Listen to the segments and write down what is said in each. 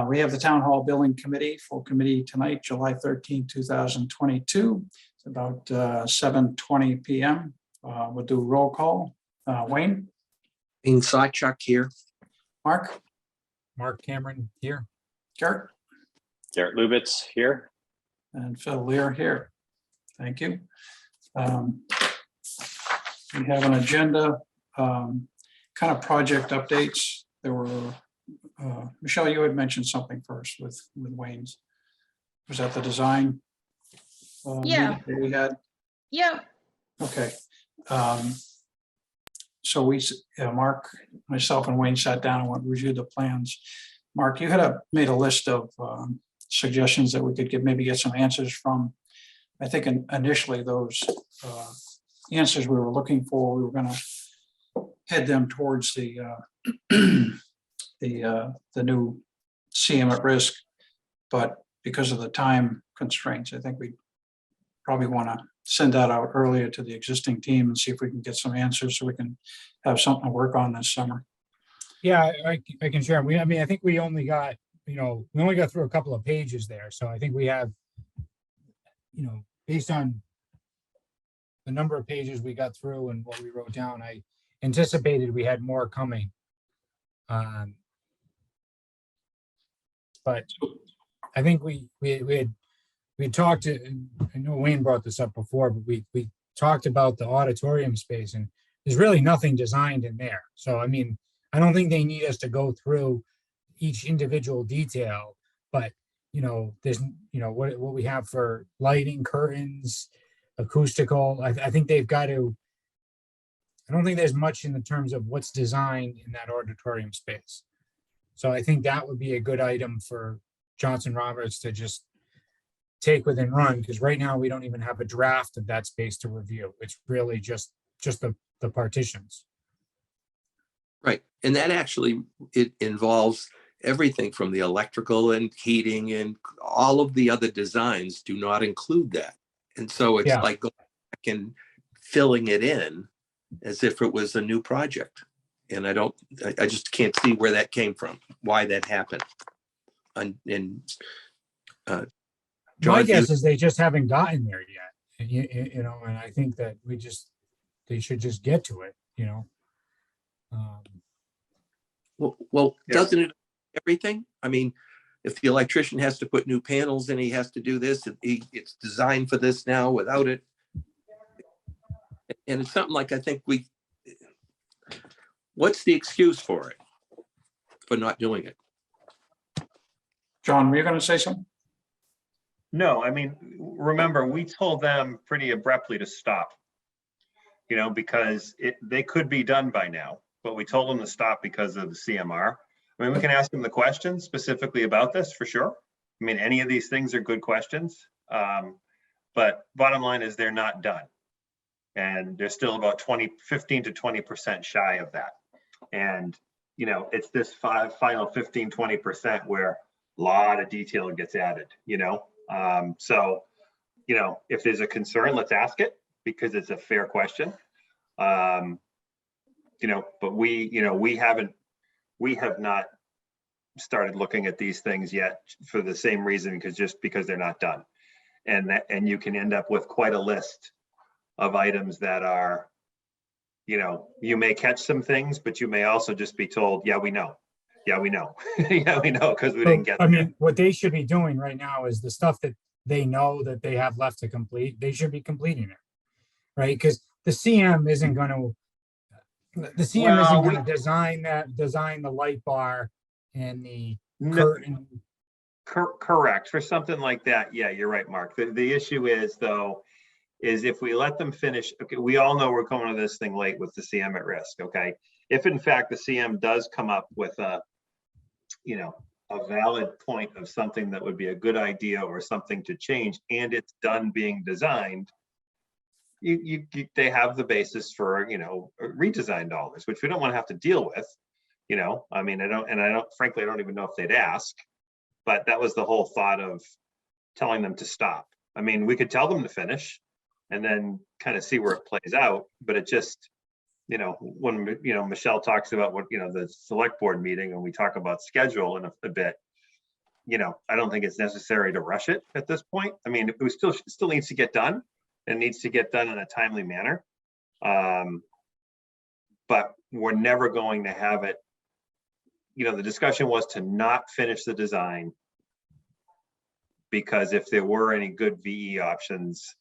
We have the Town Hall Building Committee, full committee tonight, July 13, 2022. It's about 7:20 p.m. We'll do roll call. Wayne? Dean Sawchuk here. Mark? Mark Cameron here. Garrett? Garrett Lubitz here. And Phil Lear here. Thank you. We have an agenda, kind of project updates. There were, Michelle, you had mentioned something first with Wayne's. Was that the design? Yeah. Meeting that we had? Yeah. Okay. So we, Mark, myself and Wayne sat down and reviewed the plans. Mark, you had made a list of suggestions that we could maybe get some answers from. I think initially those answers we were looking for, we were going to head them towards the new CM at risk, but because of the time constraints, I think we probably want to send that out earlier to the existing team and see if we can get some answers so we can have something to work on this summer. Yeah, I can share. I mean, I think we only got, we only got through a couple of pages there. So I think we have, based on the number of pages we got through and what we wrote down, I anticipated we had more coming. But I think we had talked to, I know Wayne brought this up before, but we talked about the auditorium space, and there's really nothing designed in there. So, I mean, I don't think they need us to go through each individual detail, but, there's, what we have for lighting, curtains, acoustical, I think they've got to, I don't think there's much in the terms of what's designed in that auditorium space. So I think that would be a good item for Johnson Roberts to just take with and run, because right now we don't even have a draft of that space to review. It's really just the partitions. Right. And that actually, it involves everything from the electrical and heating, and all of the other designs do not include that. And so it's like going back and filling it in as if it was a new project. And I just can't see where that came from, why that happened. My guess is they just haven't gotten there yet, and I think that they should just get to it, Well, doesn't it everything? I mean, if the electrician has to put new panels in, he has to do this, and it's designed for this now without it. And it's something like, I think what's the excuse for it, for not doing it? John, were you going to say something? No, I mean, remember, we told them pretty abruptly to stop, because they could be done by now, but we told them to stop because of the CMR. I mean, we can ask them the questions specifically about this for sure. I mean, any of these things are good questions, but bottom line is they're not done. And they're still about 15 to 20% shy of that. And, it's this final 15, 20% where a lot of detail gets added, so, if there's a concern, let's ask it, because it's a fair question. But we have not started looking at these things yet for the same reason, because they're not done. And you can end up with quite a list of items that are, you may catch some things, but you may also just be told, yeah, we know. Yeah, we know. Yeah, we know, because we didn't get I mean, what they should be doing right now is the stuff that they know that they have left to complete, they should be completing it, right? Because the CM isn't going to design the light bar and the curtain. Correct. For something like that, yeah, you're right, Mark. The issue is, though, is if we let them finish, okay, we all know we're coming to this thing late with the CM at risk, okay? If in fact the CM does come up with a valid point of something that would be a good idea or something to change, and it's done being designed, they have the basis for, redesign dollars, which we don't want to have to deal with, I mean, frankly, I don't even know if they'd ask, but that was the whole thought of telling them to stop. I mean, we could tell them to finish and then kind of see where it plays out, but it just, when Michelle talks about what the select board meeting, and we talk about schedule in a bit, I don't think it's necessary to rush it at this point. I mean, it still needs to get done, and needs to get done in a timely manner. But we're never going to have it. The discussion was to not finish the design, because if there were any good VE options,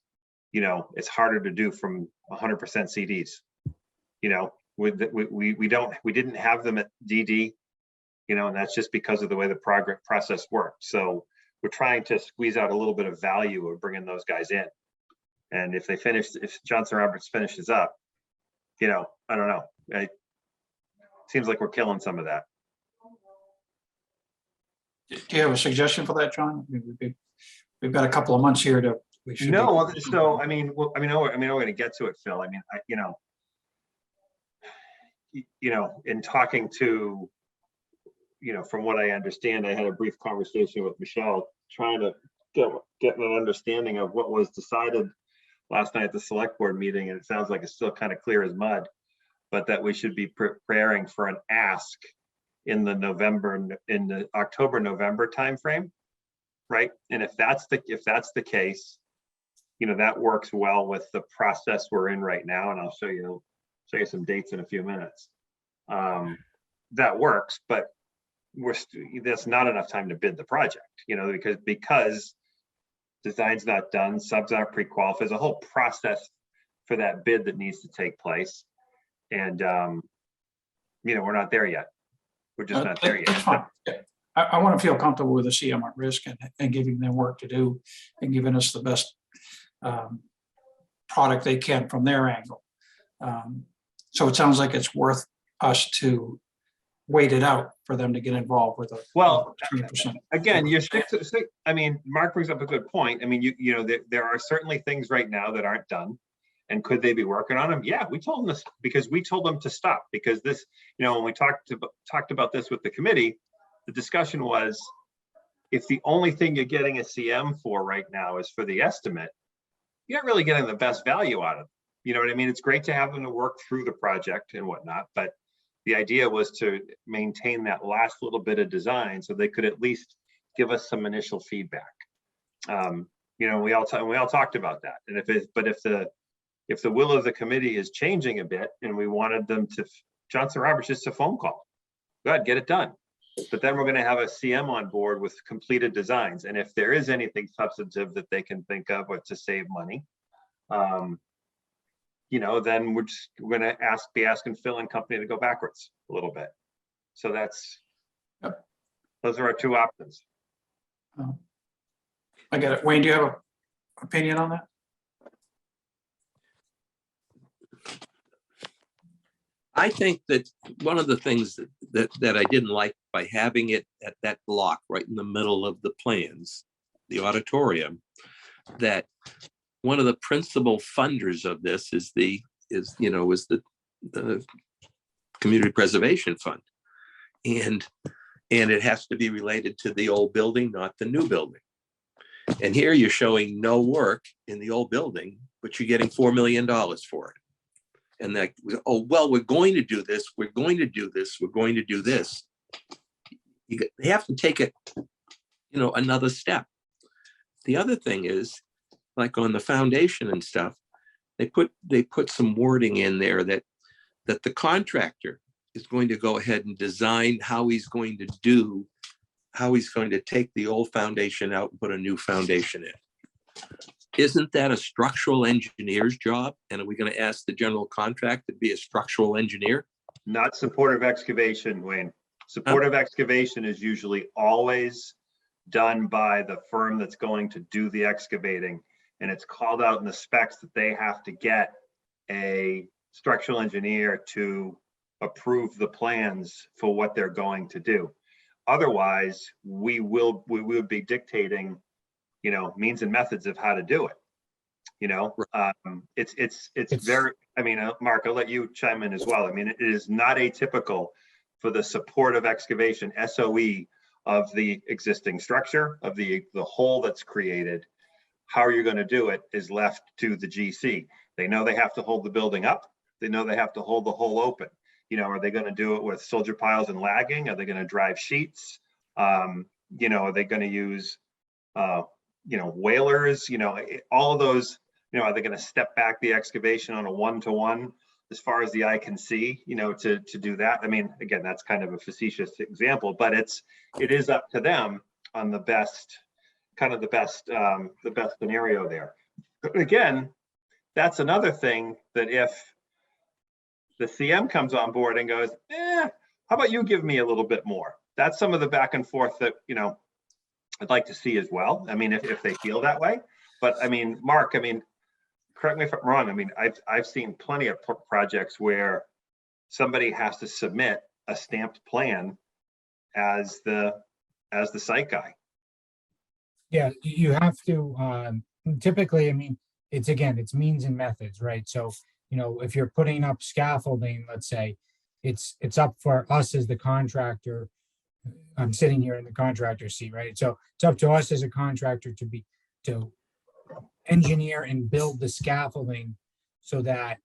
it's harder to do from 100% CDs. We didn't have them at DD, and that's just because of the way the process worked. So we're trying to squeeze out a little bit of value of bringing those guys in. And if Johnson Roberts finishes up, I don't know. It seems like we're killing some of that. Do you have a suggestion for that, John? I mean, we've got a couple of months here to. No, so I mean, we're going to get to it, Phil. I mean, in talking to, from what I understand, I had a brief conversation with Michelle, trying to get an understanding of what was decided last night at the select board meeting, and it sounds like it's still kind of clear as mud, but that we should be preparing for an ask in the October-November timeframe, right? And if that's the case, that works well with the process we're in right now, and I'll show you some dates in a few minutes. That works, but that's not enough time to bid the project, because design's not done, subs aren't pre-qualified. There's a whole process for that bid that needs to take place, and we're not there yet. We're just not there yet. That's fine. Yeah. I want to feel comfortable with the CM at risk and giving them work to do and giving us the best product they can from their angle. So it sounds like it's worth us to wait it out for them to get involved with a 20%. Again, I mean, Mark brings up a good point. I mean, there are certainly things right now that aren't done. And could they be working on them? Yeah, we told them this because we told them to stop, because this, when we talked about this with the committee, the discussion was, if the only thing you're getting a CM for right now is for the estimate, you're not really getting the best value out of it. You know what I mean? It's great to have them to work through the project and whatnot, but the idea was to maintain that last little bit of design so they could at least give us some initial feedback. We all talked about that. And if the will of the committee is changing a bit and we wanted them to, Johnson Roberts, just a phone call, go ahead, get it done. But then we're going to have a CM on board with completed designs. And if there is anything substantive that they can think of or to save money, then we're going to be asking Phil and company to go backwards a little bit. So those are our two options. I get it. Wayne, do you have an opinion on that? I think that one of the things that I didn't like by having it at that block right in the middle of the plans, the auditorium, that one of the principal funders of this is the Community Preservation Fund, and it has to be related to the old building, not the new building. And here you're showing no work in the old building, but you're getting $4 million for it. And that, oh, well, we're going to do this, we're going to do this, we're going to do this. They have to take it, another step. The other thing is, like on the foundation and stuff, they put some wording in there that the contractor is going to go ahead and design how he's going to take the old foundation out and put a new foundation in. Isn't that a structural engineer's job? And are we going to ask the general contractor to be a structural engineer? Not supportive excavation, Wayne. Supportive excavation is usually always done by the firm that's going to do the excavating. And it's called out in the specs that they have to get a structural engineer to approve the plans for what they're going to do. Otherwise, we would be dictating means and methods of how to do it. It's very, Mark, I'll let you chime in as well. I mean, it is not atypical for the supportive excavation SOE of the existing structure, of the hole that's created. How you're going to do it is left to the GC. They know they have to hold the building up. They know they have to hold the hole open. Are they going to do it with soldier piles and lagging? Are they going to drive sheets? You know, are they going to use, you know, whalers, you know, all of those, you know, are they going to step back the excavation on a 1-to-1 as far as the eye can see, you know, to do that? I mean, again, that's kind of a facetious example, but it is up to them on the best, kind of the best scenario there. But again, that's another thing that if the CM comes on board and goes, how about you give me a little bit more? That's some of the back and forth that, you know, I'd like to see as well. I mean, if they feel that way. But I mean, Mark, I mean, correct me if I'm wrong. I mean, I've seen plenty of projects where somebody has to submit a stamped plan as the site guy. Yeah, you have to, typically, I mean, it's means and methods, right? So, you know, if you're putting up scaffolding, let's say, it's up for us as the contractor. I'm sitting here in the contractor seat, right? So it's up to us as a contractor to engineer and build the scaffolding so that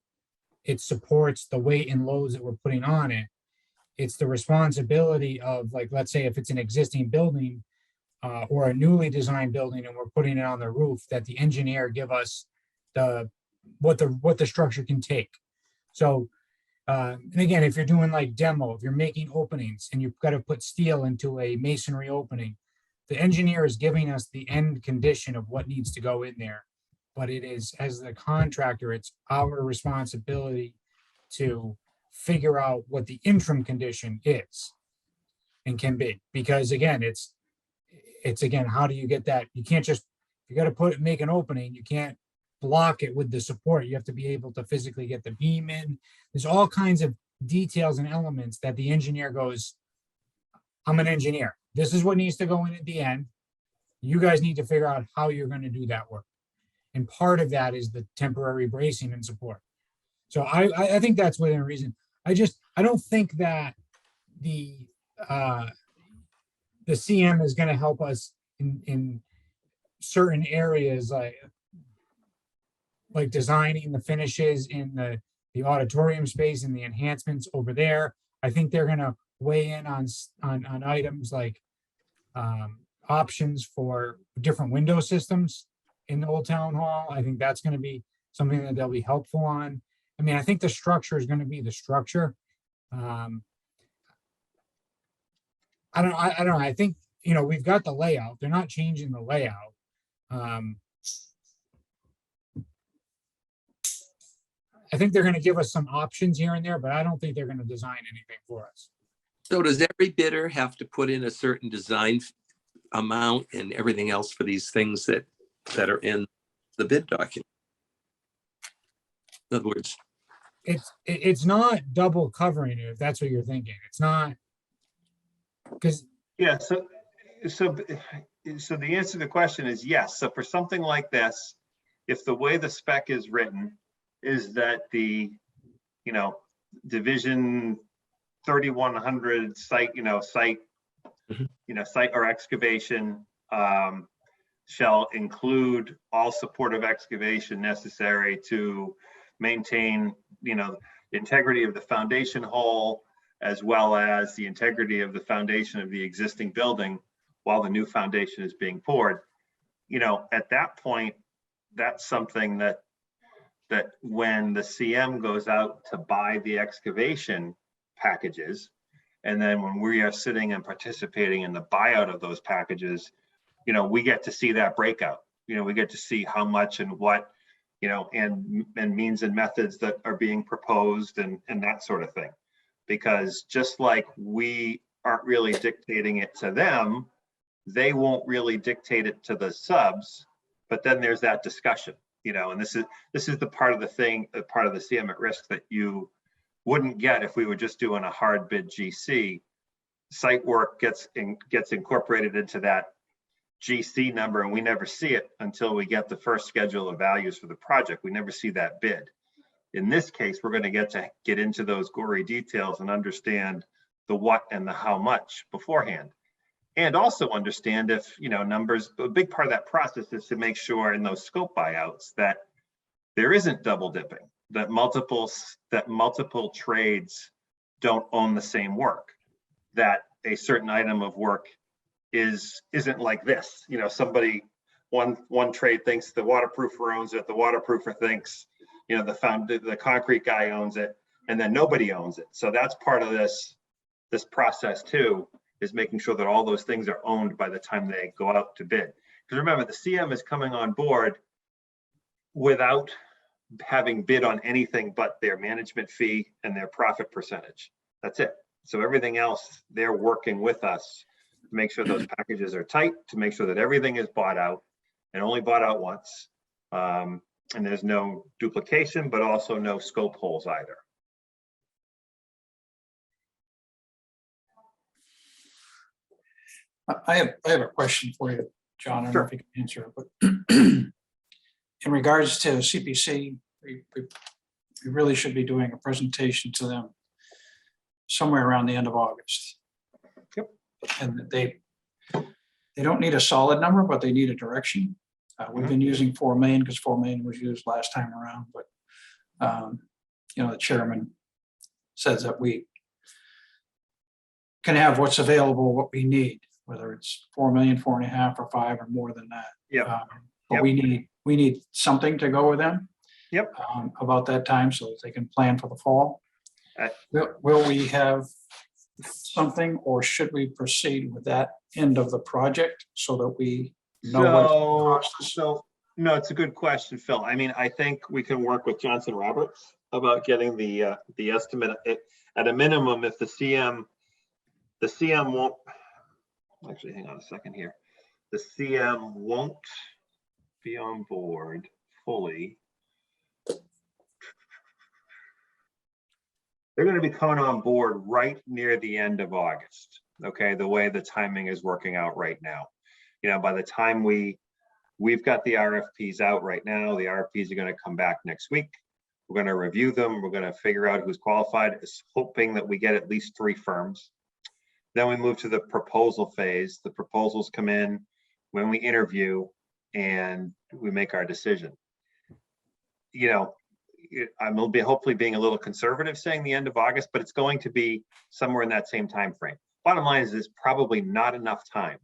it supports the weight and loads that we're putting on it. It's the responsibility of, like, let's say if it's an existing building or a newly designed building and we're putting it on the roof, that the engineer give us what the structure can take. So and again, if you're doing like demo, if you're making openings and you've got to put steel into a masonry opening, the engineer is giving us the end condition of what needs to go in there. But it is, as the contractor, it's our responsibility to figure out what the interim condition is and can be. Because again, it's again, how do you get that? You can't just, you got to make an opening. You can't block it with the support. You have to be able to physically get the beam in. There's all kinds of details and elements that the engineer goes, I'm an engineer. This is what needs to go in at the end. You guys need to figure out how you're going to do that work. And part of that is the temporary bracing and support. So I think that's within reason. I don't think that the CM is going to help us in certain areas, like designing the finishes in the auditorium space and the enhancements over there. I think they're going to weigh in on items like options for different window systems in the old town hall. I think that's going to be something that they'll be helpful on. I mean, I think the structure is going to be the structure. I don't know. I think, you know, we've got the layout. They're not changing the layout. I think they're going to give us some options here and there, but I don't think they're going to design anything for us. So does every bidder have to put in a certain design amount and everything else for these things that are in the bid document? In other words, it's not double covering it, if that's what you're thinking. It's not, because Yeah, so the answer to the question is yes. So for something like this, if the way the spec is written is that the, you know, division 3100 site or excavation shall include all supportive excavation necessary to maintain, you know, the integrity of the foundation hole, as well as the integrity of the foundation of the existing building while the new foundation is being poured. You know, at that point, that's something that when the CM goes out to buy the excavation packages, and then when we are sitting and participating in the buyout of those packages, you know, we get to see that breakout. You know, we get to see how much and what, you know, and means and methods that are being proposed and that sort of thing. Because just like we aren't really dictating it to them, they won't really dictate it to the subs, but then there's that discussion, you know, and this is the part of the thing, the part of the CM at risk that you wouldn't get if we were just doing a hard bid GC. Site work gets incorporated into that GC number, and we never see it until we get the first schedule of values for the project. We never see that bid. In this case, we're going to get into those gory details and understand the what and the how much beforehand. And also understand if, you know, numbers, a big part of that process is to make sure in those scope buyouts that there isn't double dipping, that multiple trades don't own the same work, that a certain item of work isn't like this. You know, somebody, one trade thinks the waterproofer owns it, the waterproofer thinks, you know, the concrete guy owns it, and then nobody owns it. So that's part of this process too, is making sure that all those things are owned by the time they go out to bid. Because remember, the CM is coming on board without having bid on anything but their management fee and their profit percentage. That's it. So everything else, they're working with us to make sure those packages are tight, to make sure that everything is bought out and only bought out once. And there's no duplication, but also no scope holes either. I have a question for you, John. I don't know if you can answer it, but in regards to CPC, we really should be doing a presentation to them somewhere around the end of August. Yep. And they don't need a solid number, but they need a direction. We've been using 4 million because 4 million was used last time around, but you know, the chairman says that we can have what's available, what we need, whether it's 4 million, 4.5, or 5, or more than that. Yeah. But Yep. we need something to go with them. Yep. About that time so that they can plan for the fall. Will we have something, or should we proceed with that end of the project so that we know what it's gonna cost us? So no, it's a good question, Phil. I mean, I think we can work with Johnson Roberts about getting the estimate at a minimum. If the CM won't, actually, hang on a second here. The CM won't be on board fully. They're going to be coming on board right near the end of August. Okay, the way the timing is working out right now. You know, by the time we've got the RFPs out right now, the RFPs are going to come back next week. We're going to review them. We're going to figure out who's qualified, hoping that we get at least 3 firms. Then we move to the proposal phase. The proposals come in when we interview and we make our decision. You know, I'm hopefully being a little conservative saying the end of August, but it's going to be somewhere in that same time frame. Bottom line is there's probably not enough time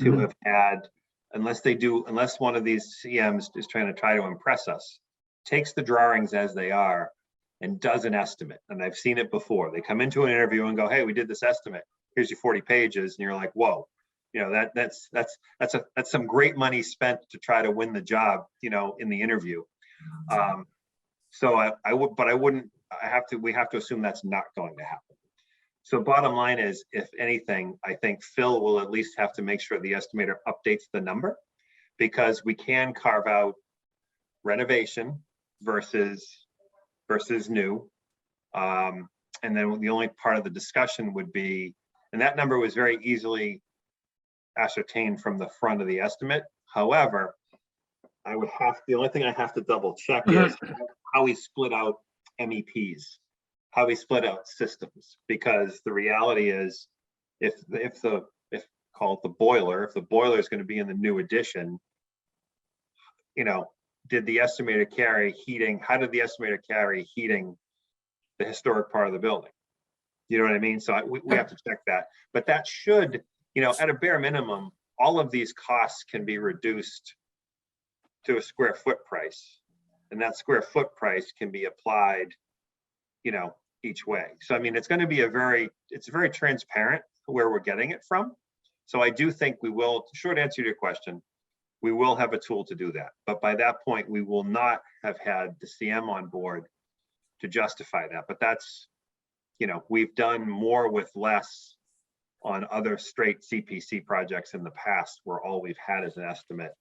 to have had, unless one of these CMs is trying to impress us, takes the drawings as they are and does an estimate. And I've seen it before. They come into an interview and go, hey, we did this estimate. Here's your 40 pages. And you're like, whoa, you know, that's some great money spent to try to win the job, you know, in the interview. So we have to assume that's not going to happen. So bottom line is, if anything, I think Phil will at least have to make sure the estimator updates the number, because we can carve out renovation versus new. And then the only part of the discussion would be, and that number was very easily ascertained from the front of the estimate. However, the only thing I have to double check is how we split out MEPs, how we split out systems, because the reality is if call it the boiler, if the boiler is going to be in the new addition, you know, did the estimator carry heating? How did the estimator carry heating the historic part of the building? You know what I mean? So we have to check that, but that should, you know, at a bare minimum, all of these costs can be reduced to a square foot price, and that square foot price can be applied, you know, each way. So I mean, it's going to be it's very transparent where we're getting it from. So I do think we will, short answer to your question, we will have a tool to do that. But by that point, we will not have had the CM on board to justify that. But that's, you know, we've done more with less on other straight CPC projects in the past, where all we've had is an estimate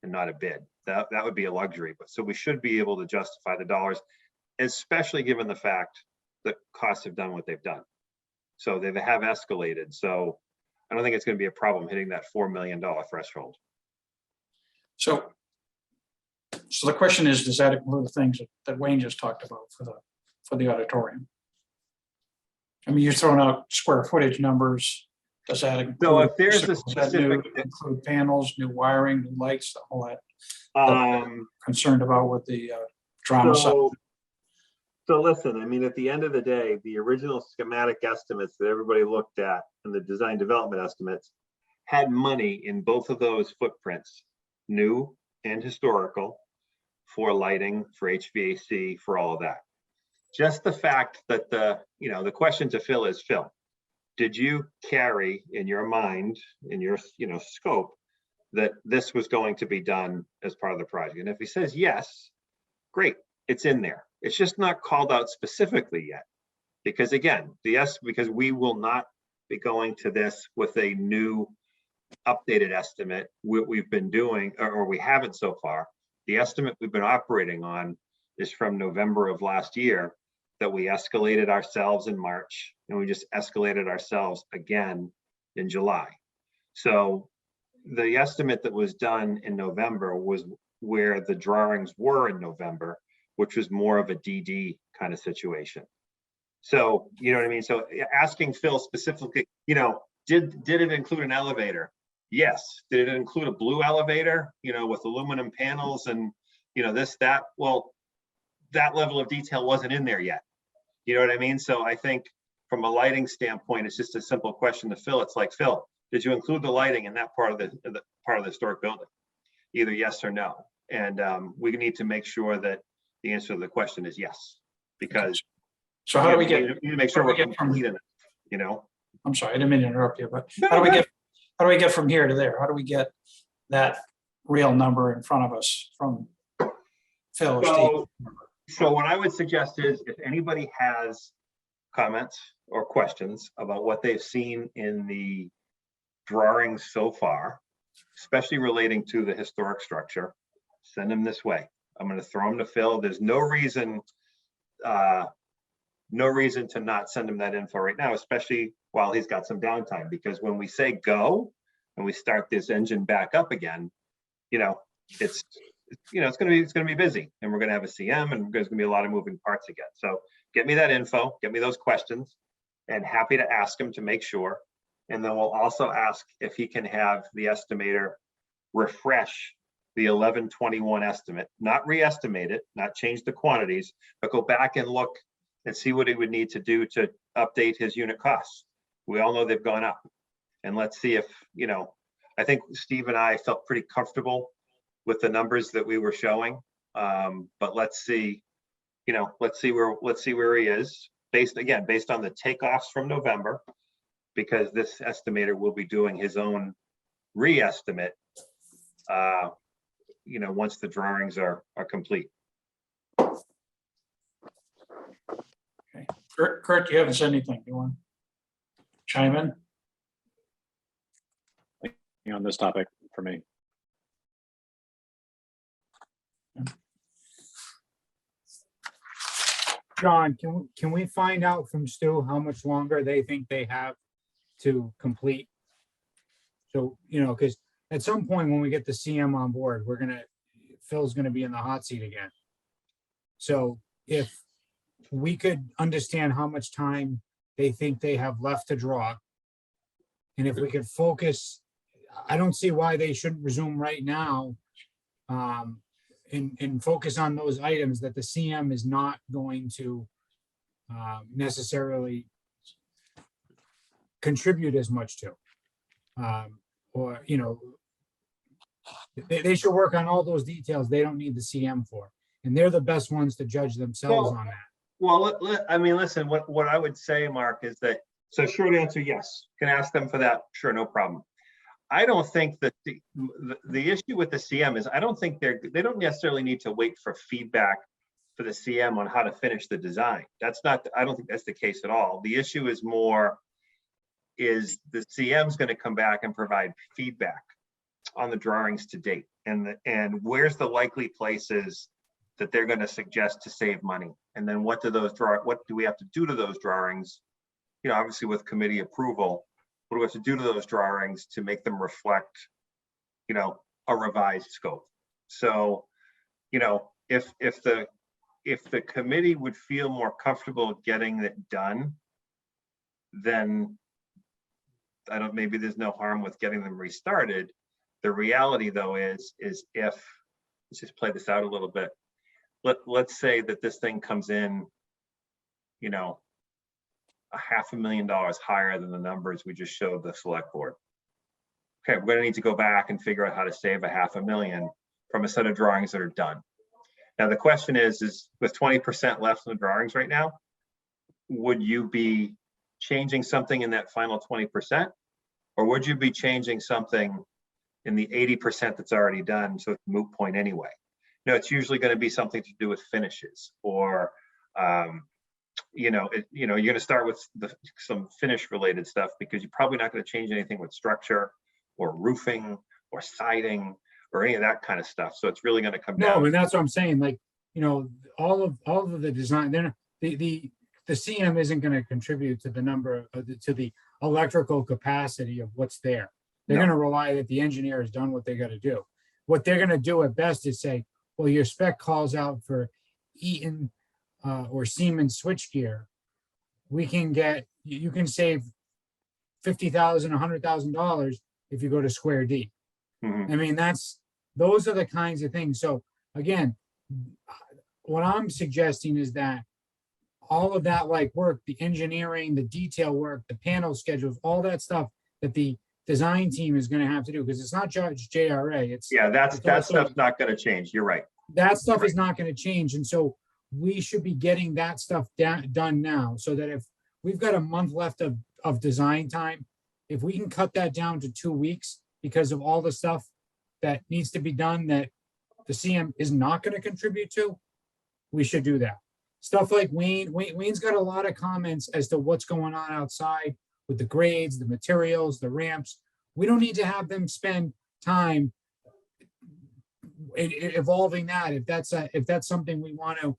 and not a bid. That would be a luxury. But so we should be able to justify the dollars, especially given the fact that costs have done what they've done. So they have escalated. So I don't think it's going to be a problem hitting that $4 million threshold. So the question is, does that include the things that Wayne just talked about for the auditorium? I mean, you're throwing out square footage numbers. Does that include? So if there's a does that specific, include panels, new wiring, new lights, all that I'm concerned about with the drama side? So listen, I mean, at the end of the day, the original schematic estimates that everybody looked at and the design development estimates had money in both of those footprints, new and historical, for lighting, for HVAC, for all of that. Just the fact that the question to Phil is, Phil, did you carry in your mind, in your scope, that this was going to be done as part of the project? And if he says yes, great, it's in there. It's just not called out specifically yet. Because again, because we will not be going to this with a new updated estimate. What we've been doing, or we haven't so far, the estimate we've been operating on is from November of last year, that we escalated ourselves in March, and we just escalated ourselves again in July. So the estimate that was done in November was where the drawings were in November, which was more of a DD kind of situation. So, you know what I mean? So asking Phil specifically, did it include an elevator? Yes. Did it include a blue elevator, with aluminum panels and, this, that? Well, that level of detail wasn't in there yet. You know what I mean? So I think from a lighting standpoint, it's just a simple question to Phil. It's like, Phil, did you include the lighting in that part of the historic building? Either yes or no. And we need to make sure that the answer to the question is yes, because So how do we we get, need to make sure we're get from- complete in it, I'm sorry, I didn't mean to interrupt you, but No, how do we no. get from here to there? How do we get that real number in front of us from Phil or Steve? So what I would suggest is, if anybody has comments or questions about what they've seen in the drawings so far, especially relating to the historic structure, send them this way. I'm going to throw them to Phil. There's no reason to not send him that info right now, especially while he's got some downtime, because when we say go and we start this engine back up again, it's going to be busy, and we're going to have a CM, and there's going to be a lot of moving parts again. So get me that info, get me those questions, and happy to ask him to make sure. And then we'll also ask if he can have the estimator refresh the 11/21 estimate, not re-estimate it, not change the quantities, but go back and look and see what he would need to do to update his unit costs. We all know they've gone up. And let's see if, I think Steve and I felt pretty comfortable with the numbers that we were showing. But let's see where he is based on the takeoffs from November, because this estimator will be doing his own re-estimate, once the drawings are complete. Okay. Kurt, you haven't said anything. You want to chime in? On this topic for me. John, can we find out from Stu how much longer they think they have to complete? So, because at some point when we get the CM on board, Phil's gonna be in the hot seat again. So if we could understand how much time they think they have left to draw, and if we could focus, I don't see why they shouldn't resume right now, and focus on those items that the CM is not going to necessarily contribute as much to. They should work on all those details they don't need the CM for. And they're the best ones to judge themselves on that. Well, listen, what I would say, Mark, is that, so short answer, yes. Can ask them for that, sure, no problem. I don't think that the issue with the CM is, I don't think they don't necessarily need to wait for feedback for the CM on how to finish the design. I don't think that's the case at all. The issue is the CM's going to come back and provide feedback on the drawings to date, and where's the likely places that they're going to suggest to save money, and then what do we have to do to those drawings? Obviously with committee approval, what do we have to do to those drawings to make them reflect, a revised scope? So, if the committee would feel more comfortable getting it done, then maybe there's no harm with getting them restarted. The reality though is if, let's just play this out a little bit. Let's say that this thing comes in, $500,000 higher than the numbers we just showed the select board. okay, we're gonna need to go back and figure out how to save $500,000 from a set of drawings that are done. Now, the question is with 20% left in the drawings right now, would you be changing something in that final 20%? Or would you be changing something in the 80% that's already done, so it's a moot point anyway? No, it's usually going to be something to do with finishes, or you're going to start with some finish related stuff, because you're probably not going to change anything with structure or roofing or siding or any of that kind of stuff. So it's really going to come No, down. and that's what I'm saying, like, all of the design, then the CM isn't gonna contribute to the number of, to the electrical capacity of what's there. They're No. gonna rely that the engineer has done what they gotta do. What they're gonna do at best is say, well, your spec calls out for Eaton or Siemens switchgear. We can get, you can save $50,000, $100,000 if you go to Square D. Mhm. I mean, those are the kinds of things. So again, what I'm suggesting is that all of that like work, the engineering, the detail work, the panel schedules, all that stuff that the design team is going to have to do, because it's not just JRA. It's Yeah, that also- stuff's not going to change. You're right. that stuff is not going to change. And so we should be getting that stuff done now, so that if we've got a month left of design time, if we can cut that down to 2 weeks because of all the stuff that needs to be done that the CM is not going to contribute to, we should do that. Stuff like Wayne's got a lot of comments as to what's going on outside with the grades, the materials, the ramps. We don't need to have them spend time evolving that. If that's something we want to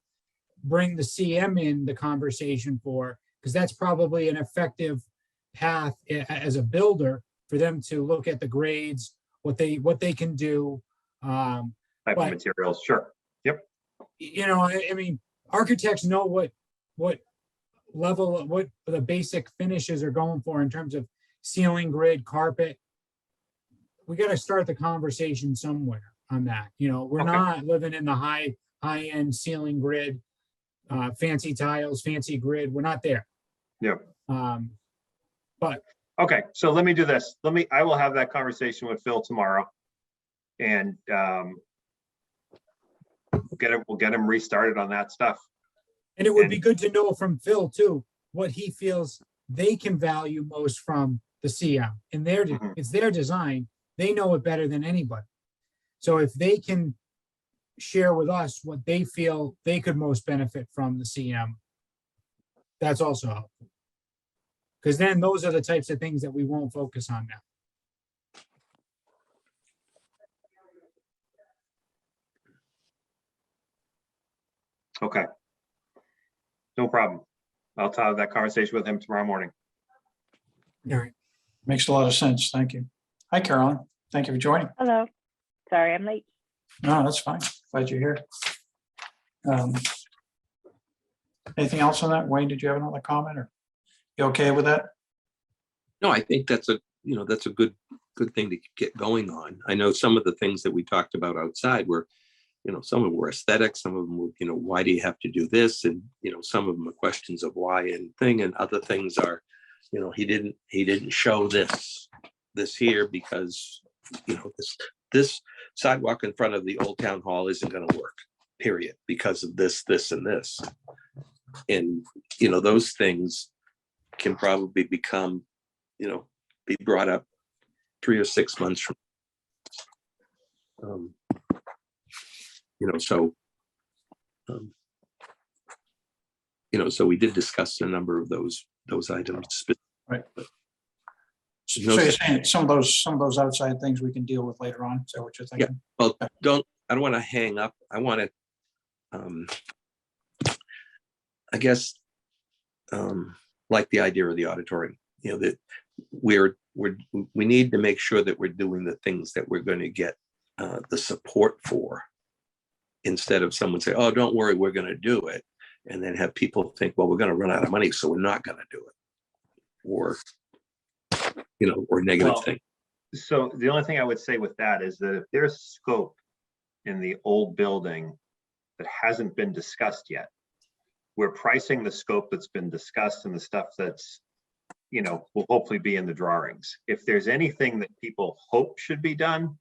bring the CM in the conversation for, because that's probably an effective path as a builder for them to look at the grades, what they can do. Type But- of materials. Sure. I mean, architects know what level, what the basic finishes are going for in terms of ceiling, grid, carpet. We got to start the conversation somewhere on that. We're Okay. not living in the high-end ceiling grid, fancy tiles, fancy grid. We're not there. Yeah. But Okay, so let me do this. I will have that conversation with Phil tomorrow. And we'll get him restarted on that stuff. and it would be good to know from Phil too, what he feels they can value most from the CM. In Mhm. it's their design, they know it better than anybody. So if they can share with us what they feel they could most benefit from the CM, that's also helpful. Because then those are the types of things that we won't focus on now. Okay. No problem. I'll have that conversation with him tomorrow morning. All right. Makes a lot of sense. Thank you. Hi, Carolyn. Thank you for joining. Hello. Sorry, I'm late. No, that's fine. Glad you're here. Anything else on that? Wayne, did you have another comment, or you okay with that? No, I think that's a good thing to get going on. I know some of the things that we talked about outside were, some of them were aesthetic, some of them were, why do you have to do this? And, some of them are questions of why and thing, and other things are, he didn't show this here because, this sidewalk in front of the old town hall isn't going to work, period, because of this, and this. And, those things can probably become, be brought up 3 or 6 months from, so we did discuss a number of those items. Right. So No, you're saying some of those outside things we can deal with later on. Is that what you're thinking? Well, I don't want to hang up. I want to, I guess, like the idea of the auditorium, that we need to make sure that we're doing the things that we're going to get the support for, instead of someone say, oh, don't worry, we're going to do it. And then have people think, well, we're going to run out of money, so we're not going to do it. Or negative Well, thing. So the only thing I would say with that is that if there's scope in the old building that hasn't been discussed yet, we're pricing the scope that's been discussed and the stuff that's, will hopefully be in the drawings. If there's anything that people hope should be done,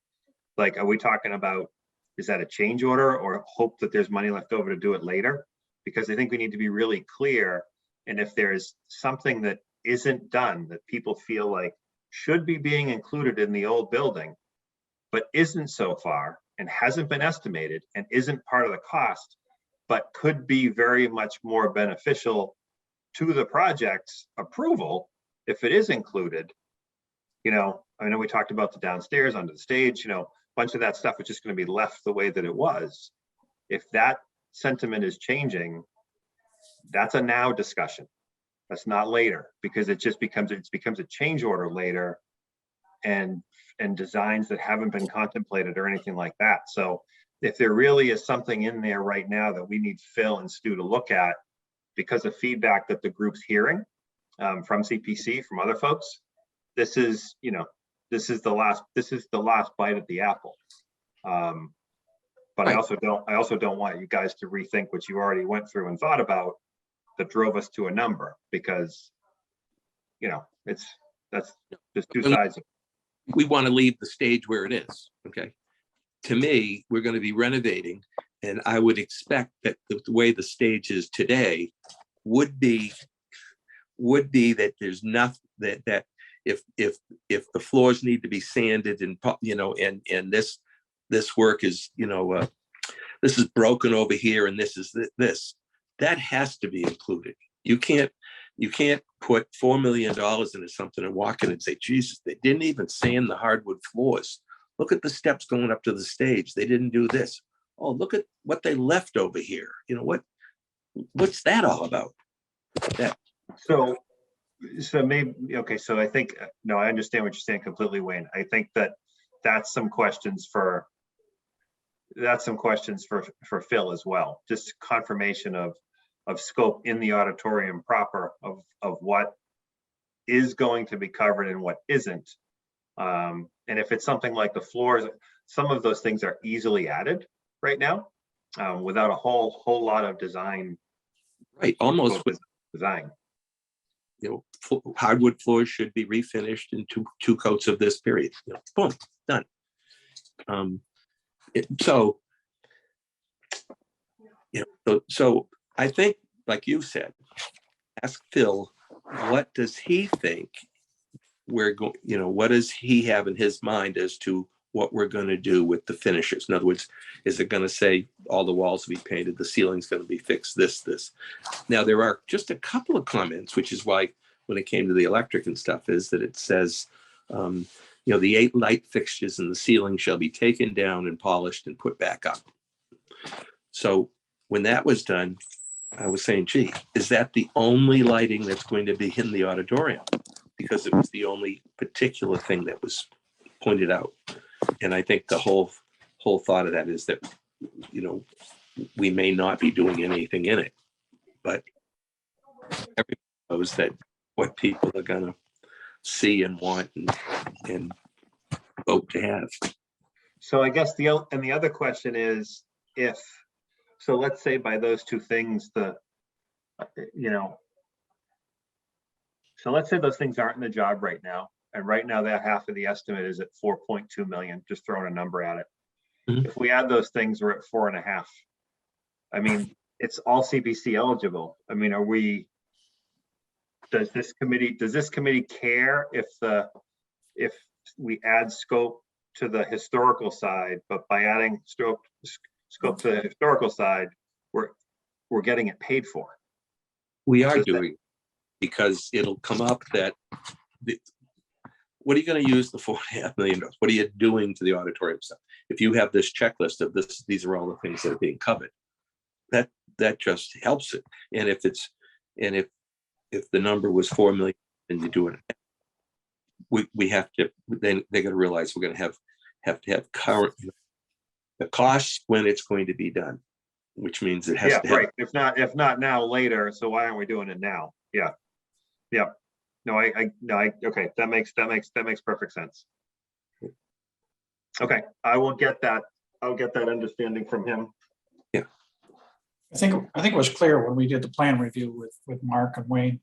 like, are we talking about, is that a change order or hope that there's money left over to do it later? Because I think we need to be really clear. And if there's something that isn't done that people feel like should be being included in the old building, but isn't so far and hasn't been estimated and isn't part of the cost, but could be very much more beneficial to the project's approval if it is included. I know we talked about the downstairs under the stage, a bunch of that stuff is just going to be left the way that it was. If that sentiment is changing, that's a now discussion. That's not later, because it becomes a change order later, and designs that haven't been contemplated or anything like that. So if there really is something in there right now that we need Phil and Stu to look at because of feedback that the group's hearing from CPC, from other folks, this is the last bite at the apple. But I also don't want you guys to rethink what you already went through and thought about that drove us to a number, because that's just two sides. We want to leave the stage where it is. Okay. To me, we're going to be renovating, and I would expect that the way the stage is today would be that there's nothing that if the floors need to be sanded and and this work is this is broken over here and this is this, that has to be included. You can't put $4 million into something and walk in and say, Jesus, they didn't even sand the hardwood floors. Look at the steps going up to the stage. They didn't do this. Oh, look at what they left over here. What's that all about? So maybe, okay, so I think, no, I understand what you're saying completely, Wayne. I think that's some questions for Phil as well. Just confirmation of scope in the auditorium proper of what is going to be covered and what isn't. And if it's something like the floors, some of those things are easily added right now without a whole lot of design. Right, almost with design. Hardwood floors should be refinished in two coats of this period. Boom, done. So I think, like you said, ask Phil, what does he think we're going, what does he have in his mind as to what we're going to do with the finishes? In other words, is it going to say all the walls will be painted, the ceiling's going to be fixed, this? Now, there are just a couple of comments, which is why when it came to the electric and stuff, is that it says, the 8 light fixtures in the ceiling shall be taken down and polished and put back up. So when that was done, I was saying, gee, is that the only lighting that's going to be in the auditorium? Because it was the only particular thing that was pointed out. And I think the whole thought of that is that, we may not be doing anything in it, but everybody knows that what people are going to see and want and vote to have. So I guess the other question is, so let's say by those two things, so let's say those things aren't in the job right now. And right now that half of the estimate is at 4.2 million, just throwing a number at it. Mm-hmm. If we add those things, we're at 4.5. I mean, it's all CPC eligible. I mean, does this committee care if we add scope to the historical side, but by adding scope to the historical side, we're getting it paid for? We are doing, because it'll come up that what are you going to use the $4.5 million? What are you doing to the auditorium stuff? If you have this checklist of these are all the things that are being covered, that just helps it. And if the number was 4 million and you do it, we have to, then they're going to realize we're going to have to have current the costs when it's going to be done, which means it has to have, right. If not now, later. So why aren't we doing it now? Yeah. No, okay. That makes perfect sense. Okay, I will get that. I'll get that understanding from him. I think it was clear when we did the plan review with Mark and Wayne,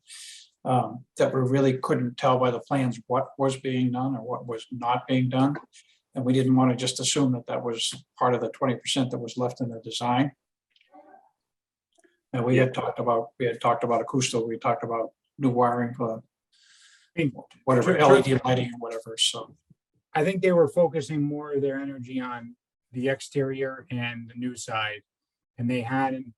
that we really couldn't tell by the plans what was being done or what was not being done. And we didn't want to just assume that that was part of the 20% that was left in the design. And we had talked about acoustical, we talked about new wiring for whatever, LED lighting and whatever, so. I think they were focusing more of their energy on the exterior and the new side. And they hadn't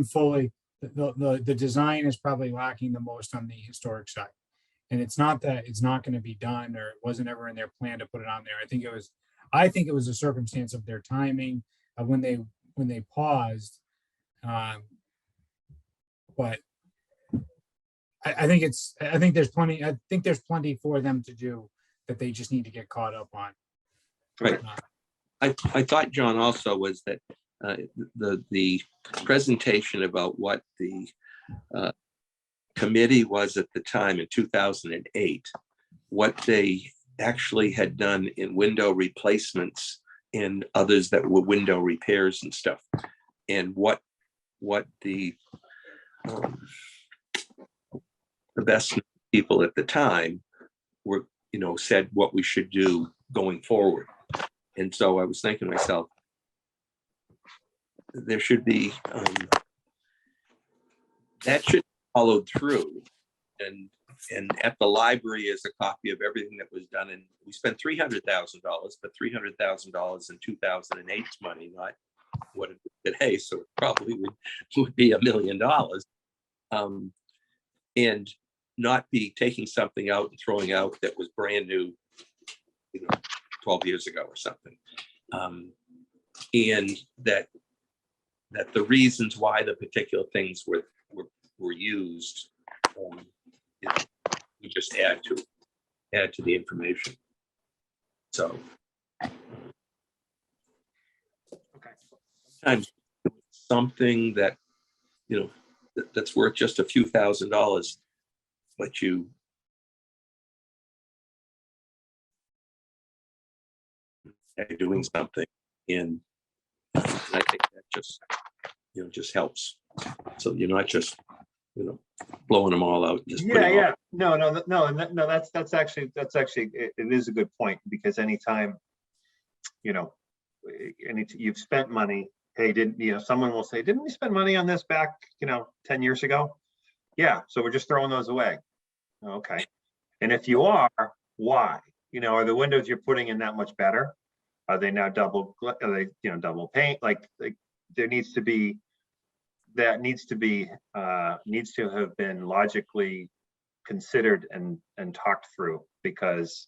fully, the design is probably lacking the most on the historic side. And it's not that it's not going to be done, or it wasn't ever in their plan to put it on there. I think it was a circumstance of their timing of when they paused. But I think there's plenty for them to do that they just need to get caught up on. Right. I thought, John, also was that the presentation about what the committee was at the time in 2008, what they actually had done in window replacements and others that were window repairs and stuff, and what the best people at the time were, said what we should do going forward. And so I was thinking to myself, there should be, that should be followed through. And at the library is a copy of everything that was done. And we spent $300,000, but $300,000 in 2008's money, not what it is today. So it probably would be $1 million. And not be taking something out and throwing out that was brand new, 12 years ago or something. And that the reasons why the particular things were used, you just add to the information. So Okay. sometimes something that that's worth just a few $1,000s, but you're doing something, and I think that just helps. So you're not just blowing them all out. Just Yeah. No. That's actually it is a good point, because anytime you've spent money. Hey, someone will say, didn't we spend money on this back 10 years ago? Yeah, so we're just throwing those away. Okay. And if you are, why? Are the windows you're putting in that much better? Are they now double paint? Like there needs to have been logically considered and talked through, because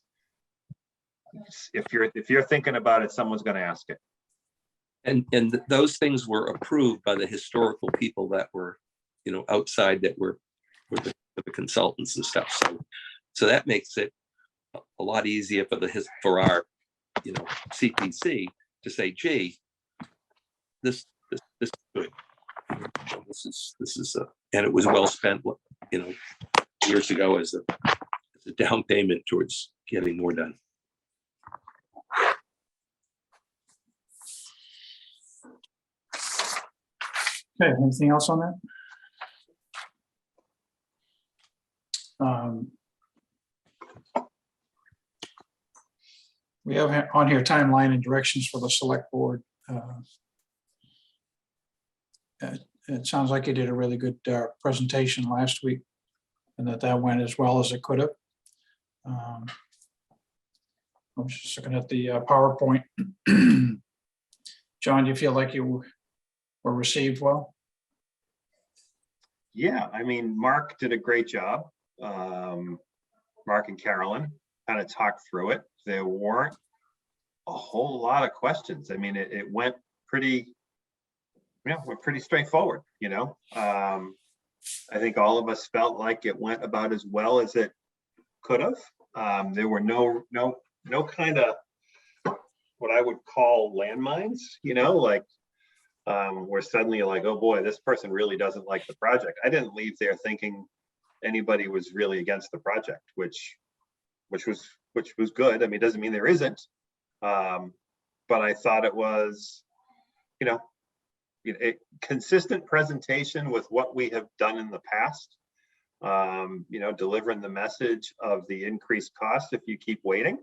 if you're thinking about it, someone's going to ask it. And those things were approved by the historical people that were outside, that were the consultants and stuff. So that makes it a lot easier for our CPC to say, gee, this is good. This is and it was well spent years ago as a down payment towards getting more done. Okay, anything else on that? We have on here timeline and directions for the select board. It sounds like you did a really good presentation last week, and that went as well as it could have. I was just looking at the PowerPoint. John, do you feel like you were received well? Yeah, Mark did a great job. Mark and Carolyn kind of talked through it. There weren't a whole lot of questions. It went pretty straightforward. I think all of us felt like it went about as well as it could have. There were no kind of what I would call landmines, where suddenly like, oh boy, this person really doesn't like the project. I didn't leave there thinking anybody was really against the project, which was good. It doesn't mean there isn't, but I thought it was, a consistent presentation with what we have done in the past. delivering the message of the increased cost if you keep waiting.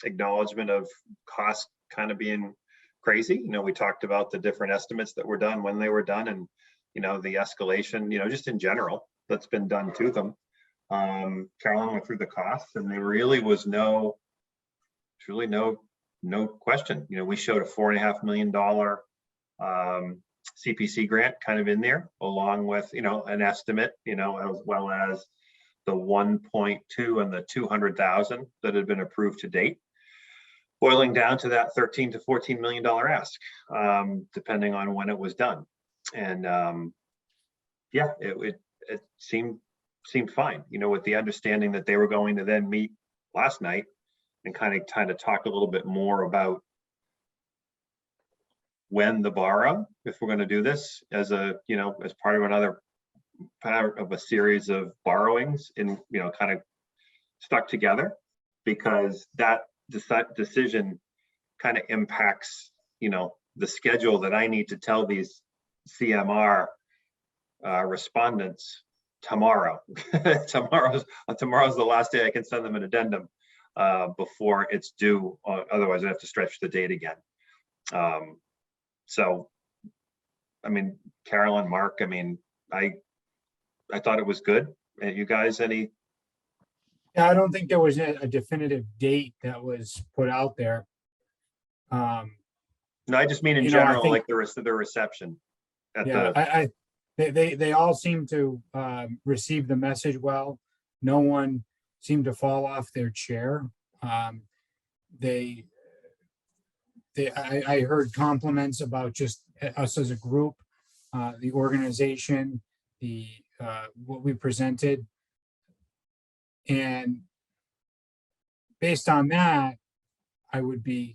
Acknowledgement of cost kind of being crazy. We talked about the different estimates that were done, when they were done, and, the escalation, just in general, that's been done to them. Carolyn went through the costs, and there really was no question. We showed a $4.5 million CPC grant kind of in there, along with, an estimate, as well as the 1.2 and the 200,000 that had been approved to date, boiling down to that $13 to $14 million ask, depending on when it was done. And it seemed fine, with the understanding that they were going to then meet last night and kind of talk a little bit more about when the borrow, if we're going to do this as a, as part of another part of a series of borrowings, in, kind of stuck together, because that decision kind of impacts, the schedule that I need to tell these CMR respondents tomorrow. Tomorrow's the last day I can send them an addendum before it's due. Otherwise, I have to stretch the date again. So, Carolyn, Mark, I thought it was good. You guys, any? Yeah, I don't think there was a definitive date that was put out there. No, I just mean in general, like the reception. They all seem to receive the message well. No one seemed to fall off their chair. I heard compliments about just us as a group, the organization, what we presented. And based on that, the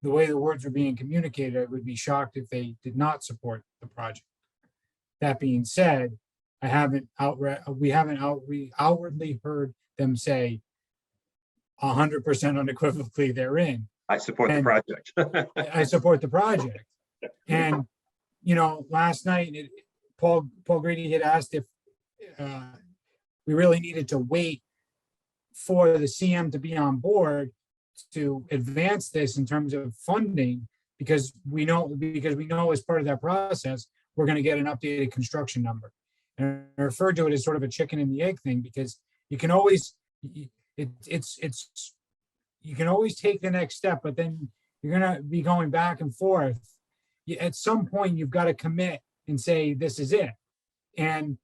way the words were being communicated, I would be shocked if they did not support the project. That being said, we haven't outwardly heard them say 100% unequivocally they're in. I support the project. I support the project. And, last night, Paul Grady had asked if we really needed to wait for the CM to be on board to advance this in terms of funding, because we know as part of that process, we're going to get an updated construction number. And I referred to it as sort of a chicken and the egg thing, because you can always, you can always take the next step, but then you're going to be going back and forth. At some point, you've got to commit and say, this is it. And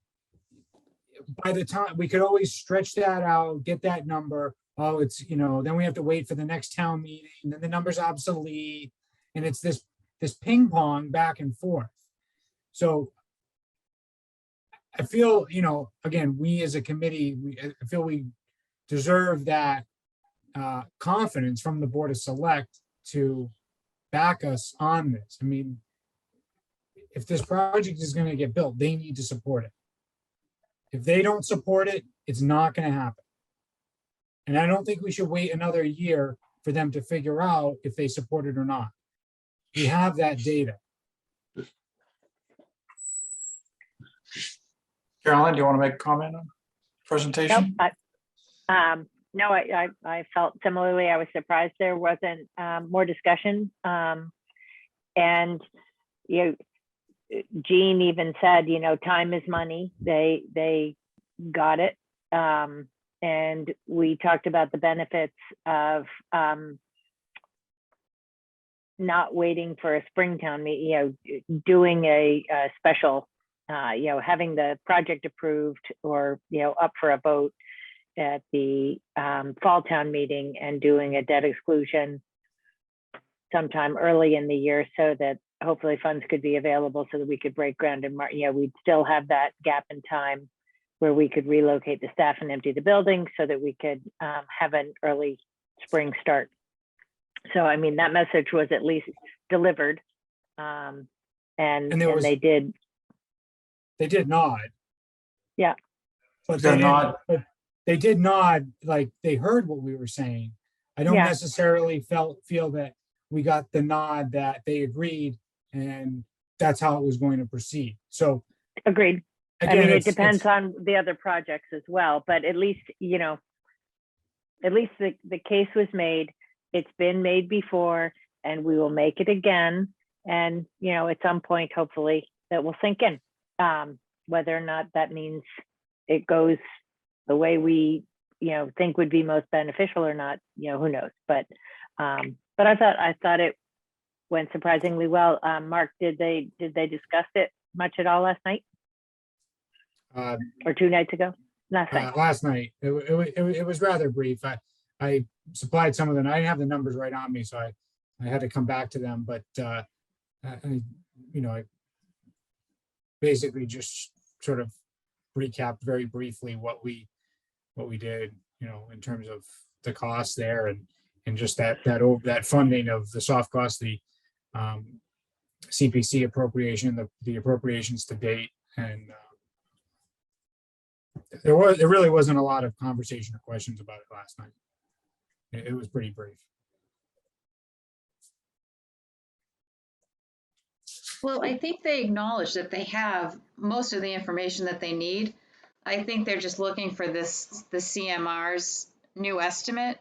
by the time, we could always stretch that out, get that number. Oh, it's, then we have to wait for the next town meeting, then the number's obsolete. And it's this ping pong back and forth. So I feel, again, we as a committee, I feel we deserve that confidence from the Board of Select to back us on this. If this project is going to get built, they need to support it. If they don't support it, it's not going to happen. And I don't think we should wait another year for them to figure out if they support it or not. We have that data. Carolyn, do you want to make a comment on the presentation? No, I felt similarly. I was surprised there wasn't more discussion. And Jean even said, time is money. They got it. And we talked about the benefits of not waiting for a Springtown meeting, doing a special, having the project approved or, up for a vote at the fall town meeting, and doing a debt exclusion sometime early in the year, so that hopefully funds could be available so that we could break ground in March. We'd still have that gap in time where we could relocate the staff and empty the building so that we could have an early spring start. So, that message was at least delivered. And they did. They did nod. Yeah. But they did nod, like they heard what we were saying. I don't necessarily feel that we got the nod that they agreed and that's how it was going to proceed. So agreed. I Again, mean, it it's- depends on the other projects as well, but at least, at least the case was made. It's been made before, and we will make it again. And, at some point, hopefully, that will sink in. Whether or not that means it goes the way we, think would be most beneficial or not, who knows? But I thought it went surprisingly well. Mark, did they discuss it much at all last night or 2 nights ago? Last night. Last night, it was rather brief. I supplied some of them. I didn't have the numbers right on me, so I had to come back to them, but I basically just sort of recapped very briefly what we did, in terms of the cost there and just that funding of the soft cost, the CPC appropriation, the appropriations to date, and there really wasn't a lot of conversation or questions about it last night. It was pretty brief. Well, I think they acknowledge that they have most of the information that they need. I think they're just looking for the CMR's new estimate.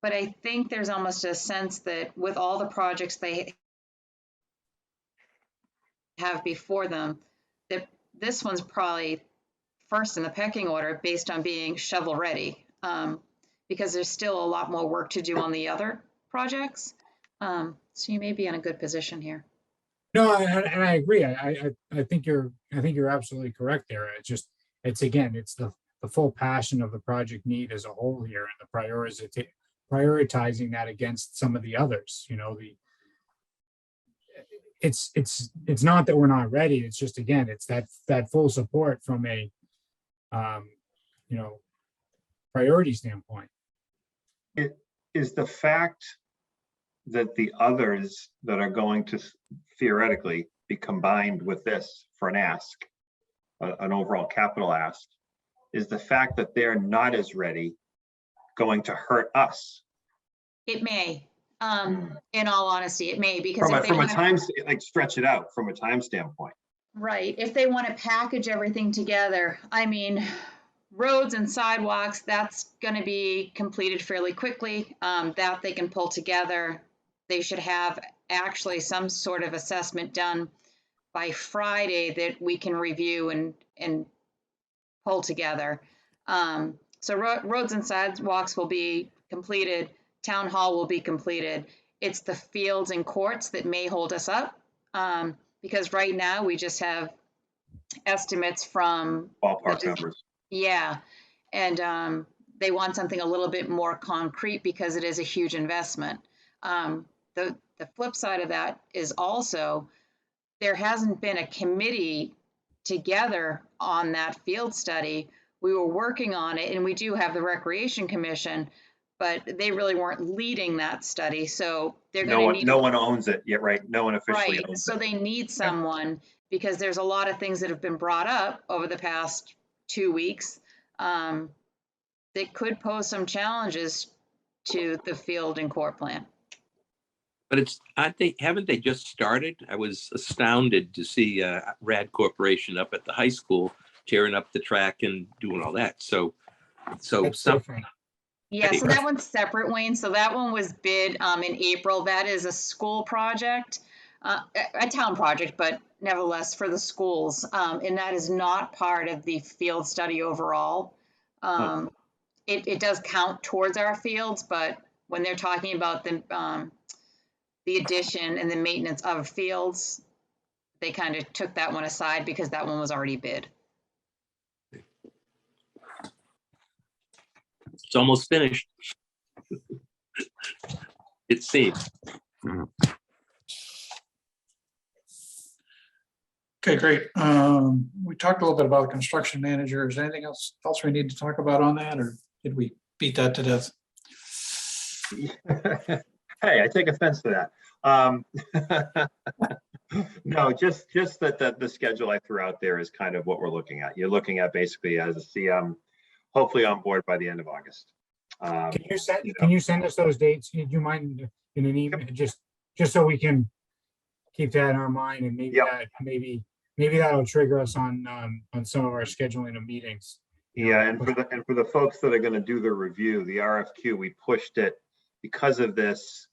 But I think there's almost a sense that with all the projects they have before them, that this one's probably first in the pecking order based on being shovel ready, because there's still a lot more work to do on the other projects. So you may be in a good position here. No, and I agree. I think you're absolutely correct there. It's the full passion of the project need as a whole here, and the prioritizing that against some of the others. It's not that we're not ready. It's just, again, it's that full support from a priority standpoint. It is the fact that the others that are going to theoretically be combined with this for an ask, an overall capital ask, is the fact that they're not as ready going to hurt us? It may, in all honesty, it may, because if they From a want time, like stretch it out from a time standpoint. right, if they want to package everything together, I mean, roads and sidewalks, that's going to be completed fairly quickly. That they can pull together. They should have actually some sort of assessment done by Friday that we can review and pull together. So roads and sidewalks will be completed. Town hall will be completed. It's the fields and courts that may hold us up, because right now we just have estimates from Ballpark numbers. yeah, and they want something a little bit more concrete because it is a huge investment. The flip side of that is also there hasn't been a committee together on that field study. We were working on it, and we do have the Recreation Commission, but they really weren't leading that study. So they're going to need No one owns it yet, right? No one officially right. owns So it. they need someone because there's a lot of things that have been brought up over the past 2 weeks that could pose some challenges to the field and court plan. But haven't they just started? I was astounded to see Rad Corporation up at the high school tearing up the track and doing all that. So That's some, different. Yeah, so that one's separate, Wayne. So that one was bid in April. That is a school project, a town project, but nevertheless for the schools. And that is not part of the field study overall. It does count towards our fields, but when they're talking about the addition and the maintenance of fields, they kind of took that one aside because that one was already bid. it's almost finished. It seems. Okay, great. We talked a little bit about construction manager. Is there anything else we need to talk about on that, or did we beat that to death? Hey, I take offense to that. No, just that the schedule I threw out there is kind of what we're looking at. You're looking at basically as a CM, hopefully on board by the end of August. Can you send us those dates? Do you mind in an email, just so we can keep that in our mind, and maybe Yep. that maybe maybe that'll trigger us on some of our scheduling of meetings. Yeah, and for the folks that are gonna do the review, the RFQ, we pushed it because of this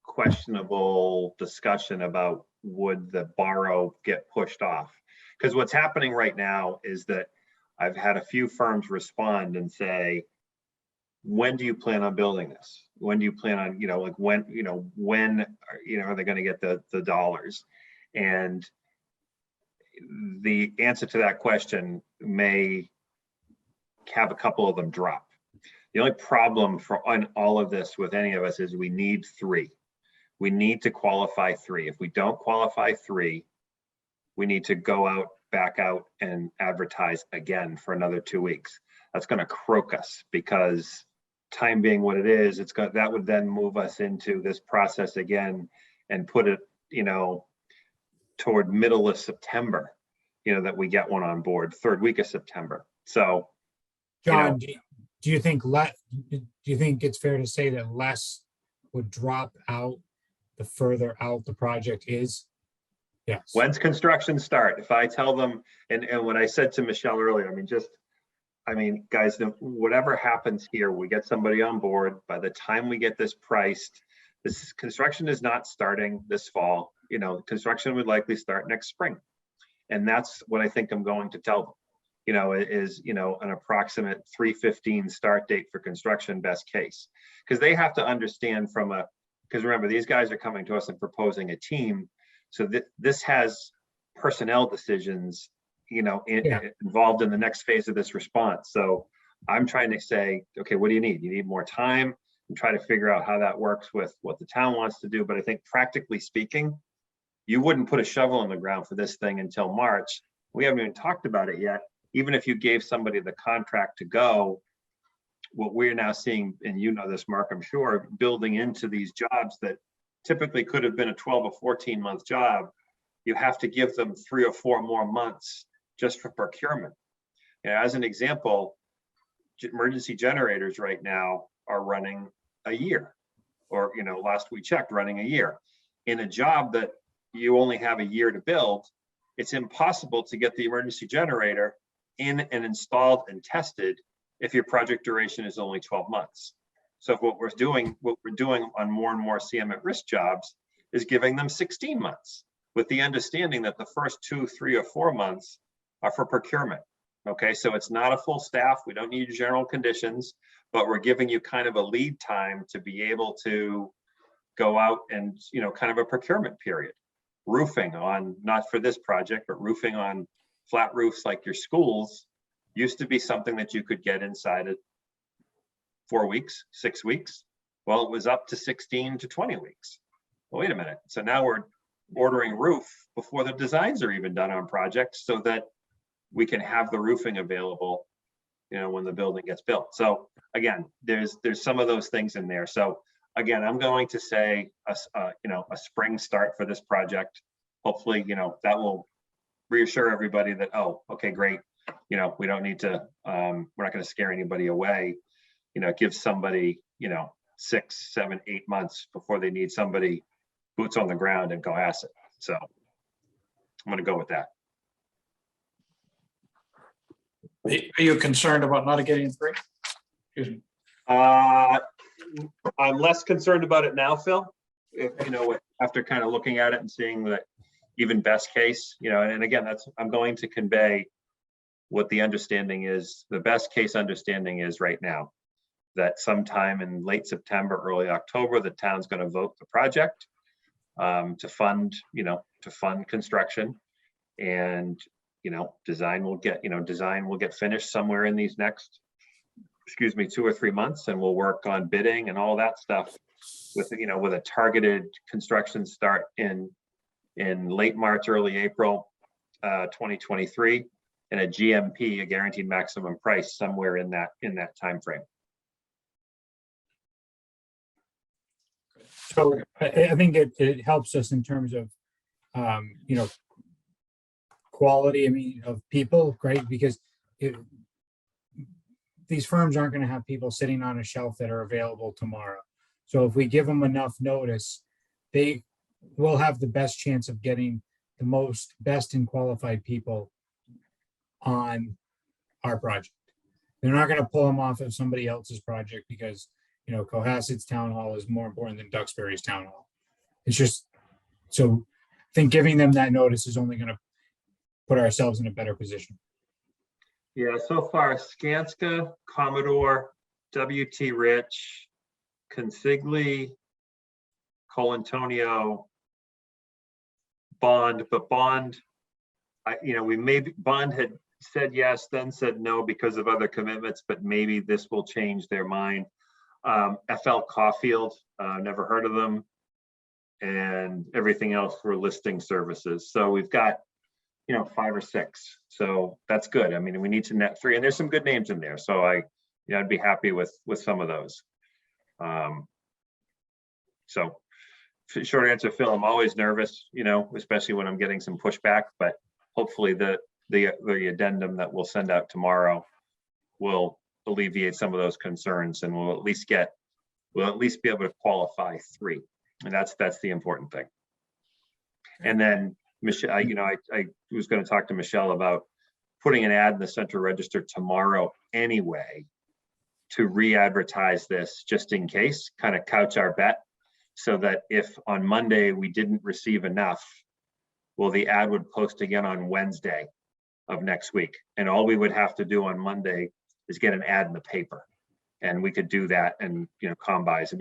questionable discussion about would the borrow get pushed off? Because what's happening right now is that I've had a few firms respond and say, when do you plan on building this? When do you plan on, like when are they gonna get the dollars? And the answer to that question may have a couple of them drop. The only problem on all of this with any of us is we need 3. We need to qualify 3. If we don't qualify 3, we need to go back out and advertise again for another 2 weeks. That's going to croak us because time being what it is, that would then move us into this process again and put it, toward middle of September, that we get one on board, 3rd week of September. So, John, do you think it's fair to say that less would drop out the further out the project is? Yes. When's construction start? If I tell them, and what I said to Michelle earlier, guys, whatever happens here, we get somebody on board. By the time we get this priced, this construction is not starting this fall. Construction would likely start next spring. And that's what I think I'm going to tell them. Is an approximate 3/15 start date for construction, best case. Because they have to understand because remember, these guys are coming to us and proposing a team. So this has personnel decisions, involved in the next phase of this response. So I'm trying to say, okay, what do you need? You need more time, and try to figure out how that works with what the town wants to do. But I think practically speaking, you wouldn't put a shovel in the ground for this thing until March. We haven't even talked about it yet. Even if you gave somebody the contract to go, what we're now seeing, and this, Mark, I'm sure, building into these jobs that typically could have been a 12 or 14 month job, you have to give them 3 or 4 more months just for procurement. As an example, emergency generators right now are running a year, or last we checked, running a year. In a job that you only have a year to build, it's impossible to get the emergency generator in and installed and tested if your project duration is only 12 months. So what we're doing on more and more CM at risk jobs is giving them 16 months with the understanding that the first 2, 3, or 4 months are for procurement. Okay, so it's not a full staff. We don't need general conditions, but we're giving you kind of a lead time to be able to go out and, kind of a procurement period. Roofing on, not for this project, but roofing on flat roofs like your schools used to be something that you could get inside of 4 weeks, 6 weeks. Well, it was up to 16 to 20 weeks. Well, wait a minute. So now we're ordering roof before the designs are even done on projects so that we can have the roofing available, when the building gets built. So again, there's some of those things in there. So again, I'm going to say a spring start for this project. Hopefully, that will reassure everybody that, oh, okay, great. We don't need to, we're not going to scare anybody away. Give somebody, 6, 7, 8 months before they need somebody boots on the ground in Cohasset. So I'm going to go with that. Are you concerned about not getting 3? Excuse me. I'm less concerned about it now, Phil. If, after kind of looking at it and seeing that even best case, and again, I'm going to convey what the understanding is, the best case understanding is right now, that sometime in late September, early October, the town's going to vote the project to fund construction, and design will get finished somewhere in these next, 2 or 3 months, and we'll work on bidding and all that stuff with a targeted construction start in late March, early April 2023, and a GMP, a guaranteed maximum price, somewhere in that time frame. So I think it helps us in terms of, quality, of people, right? Because these firms aren't going to have people sitting on a shelf that are available tomorrow. So if we give them enough notice, they will have the best chance of getting the most best and qualified people on our project. They're not going to pull them off of somebody else's project because, you know, Cohasset's town hall is more important than Duxbury's town hall. It's just, so I think giving them that notice is only going to put ourselves in a better position. Yeah, so far Skanska, Commodore, WT Rich, Consigli, Colantonio, Bond, but Bond, Bond had said yes, then said no because of other commitments, but maybe this will change their mind. FL Caulfield, never heard of them. And everything else for listing services. So we've got, 5 or 6. So that's good. I mean, we need to net 3, and there's some good names in there. So I'd be happy with some of those. So short answer, Phil, I'm always nervous, especially when I'm getting some pushback, but hopefully the addendum that we'll send out tomorrow will alleviate some of those concerns, and we'll at least be able to qualify 3. And that's the important thing. And then Michelle, I was going to talk to Michelle about putting an ad in the Central Register tomorrow anyway to re-advertise this just in case, kind of couch our bet, so that if on Monday we didn't receive enough, well, the ad would post again on Wednesday of next week. And all we would have to do on Monday is get an ad in the paper. And we could do that and, combis.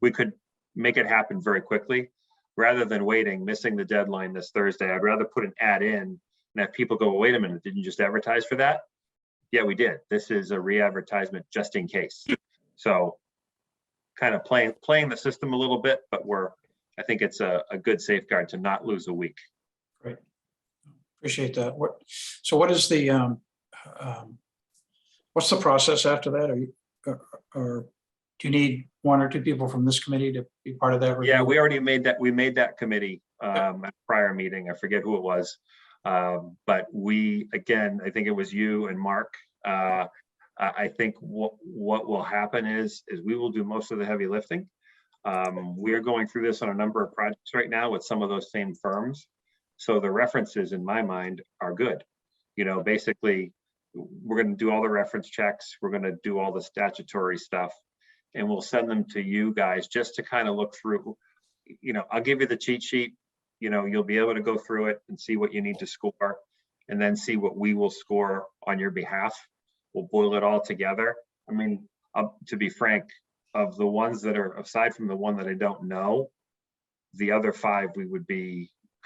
We could make it happen very quickly rather than missing the deadline this Thursday. I'd rather put an ad in and have people go, well, wait a minute, didn't you just advertise for that? Yeah, we did. This is a re-advertisement just in case. So kind of playing the system a little bit, but I think it's a good safeguard to not lose a week. Great. Appreciate that. What is the, what's the process after that? Or do you need 1 or 2 people from this committee to be part of that review? Yeah, we already made that. We made that committee at a prior meeting. I forget who it was. But again, I think it was you and Mark. I think what will happen is we will do most of the heavy lifting. We are going through this on a number of projects right now with some of those same firms. So the references in my mind are good. Basically, we're going to do all the reference checks. We're going to do all the statutory stuff, and we'll send them to you guys just to kind of look through. I'll give you the cheat sheet. You'll be able to go through it and see what you need to score, and then see what we will score on your behalf. We'll boil it all together. I mean, to be frank, of the ones that are, aside from the one that I don't know, the other 5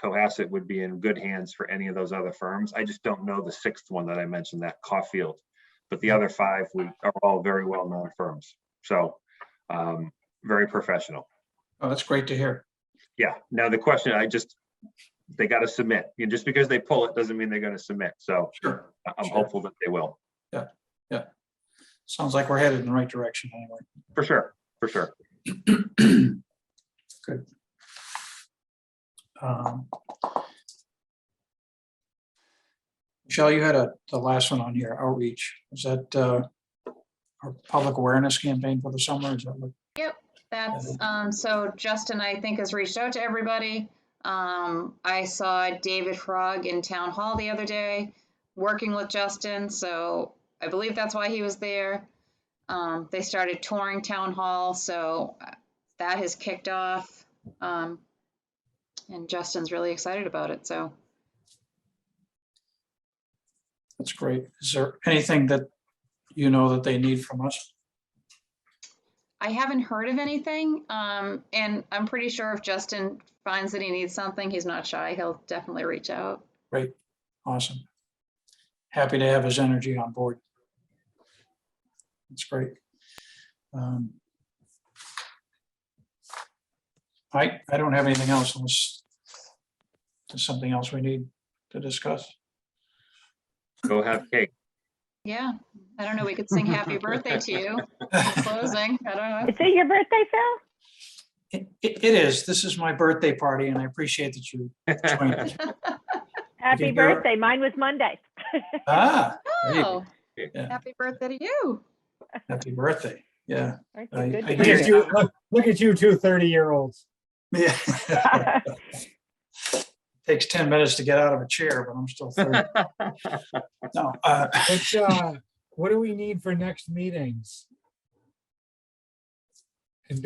Cohasset would be in good hands for any of those other firms. I just don't know the 6th one that I mentioned, that Caulfield, but the other 5 are all very well-known firms. So very professional. Oh, that's great to hear. Yeah. Now the question, they got to submit. Just because they pull it doesn't mean they're going to submit. So Sure. I'm hopeful that they will. Yeah. Sounds like we're headed in the right direction anyway. For sure. Good. Michelle, you had the last one on here, outreach. Is that our public awareness campaign for the summer? Is that what? Yep, that's, so Justin, I think, has reached out to everybody. I saw David Frog in town hall the other day working with Justin, so I believe that's why he was there. They started touring town hall, so that has kicked off. And Justin's really excited about it, so. That's great. Is there anything that that they need from us? I haven't heard of anything, and I'm pretty sure if Justin finds that he needs something, he's not shy. He'll definitely reach out. Great. Awesome. Happy to have his energy on board. That's great. I don't have anything else unless there's something else we need to discuss. Go have cake. Yeah, I don't know. We could sing happy birthday to you in closing. I don't know. Is it your birthday, Phil? It is. This is my birthday party, and I appreciate that you joined me. Happy birthday. Mine was Monday. Ah, there you Oh, go. Yeah, happy birthday to you. happy birthday. Yeah. Birthday, good I to hear hear. Look at you 2 30-year-olds. Yeah. takes 10 minutes to get out of a chair, but I'm still 30. No, What do we need for next meetings? And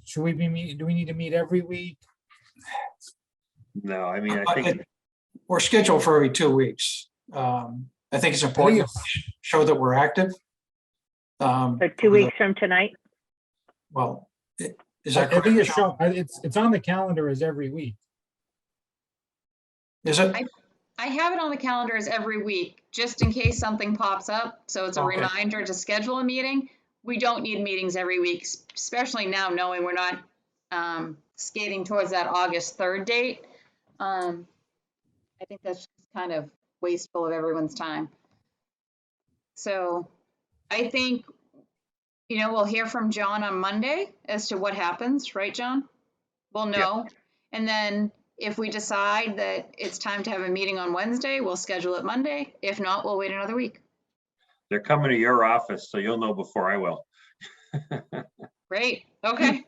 should we be meeting, do we need to meet every week? No, I mean, I think, we're scheduled for every 2 weeks. I think it's important to show that we're active. So 2 weeks from tonight? Well, is I that think correct? Sean? it's on the calendar as every week. Is it? I have it on the calendar as every week, just in case something pops up. So it's a Okay. reminder to schedule a meeting. We don't need meetings every week, especially now knowing we're not skating towards that August 3rd date. I think that's just kind of wasteful of everyone's time. So I think, we'll hear from John on Monday as to what happens, right, John? We'll know. And then if we decide that it's time to have a meeting on Wednesday, we'll schedule it Monday. If not, we'll wait another week. they're coming to your office, so you'll know before I will. Great. Okay.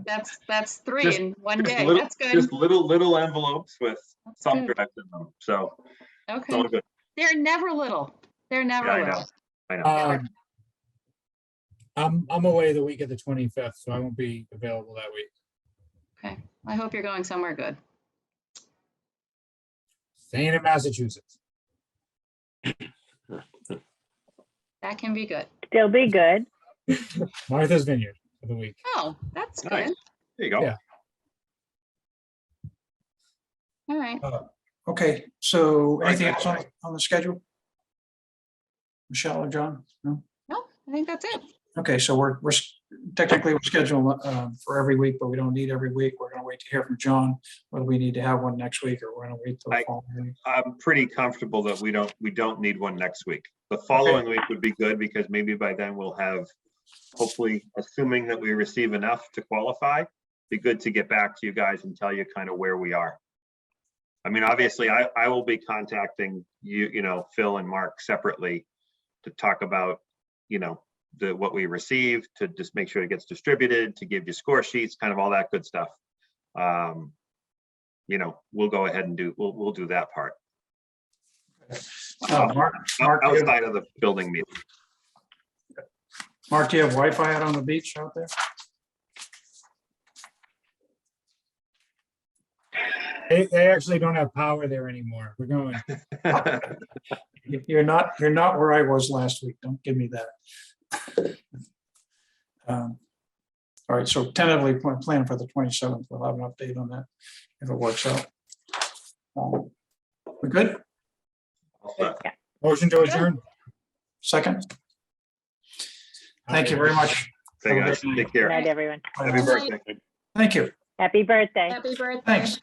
That's three Just- in one day. Little- That's good. Just little envelopes with That's thumb good. drives in them, so it's Okay. all good. They're never little. They're never Yeah, I little. know. I know. I'm away the week of the 25th, so I won't be available that week. Okay. I hope you're going somewhere good. Staying in Massachusetts. That can be good. Still be good. Martha's Vineyard for the week. Oh, that's Nice. good. There you go. Yeah. All right. Okay, so Right, anything right, else on the schedule? Michelle or John? No? No, I think that's it. Okay, so we're technically we're scheduled for every week, but we don't need every week. We're gonna wait to hear from John, whether we need to have one next week or we're gonna wait till the following week. I'm pretty comfortable that we don't need one next week. The following week would be good because maybe by then we'll have, hopefully, assuming that we receive enough to qualify, be good to get back to you guys and tell you kind of where we are. I mean, obviously, I will be contacting you, Phil and Mark separately to talk about, what we received, to just make sure it gets distributed, to give you score sheets, kind of all that good stuff. We'll go ahead and we'll do that part. Mark, Outside of the building meeting. Mark, do you have Wi-Fi out on the beach out there? They actually don't have power there anymore. We're going. You're not where I was last week. Don't give me that. All right, so tentatively plan for the 27th. We'll have an update on that if it works out. We good? Motion to adjourn. Second? Thank you very much. Hey, guys, take Good care. night, everyone. Happy birthday. Thank you. Happy birthday. Happy birthday. Thanks.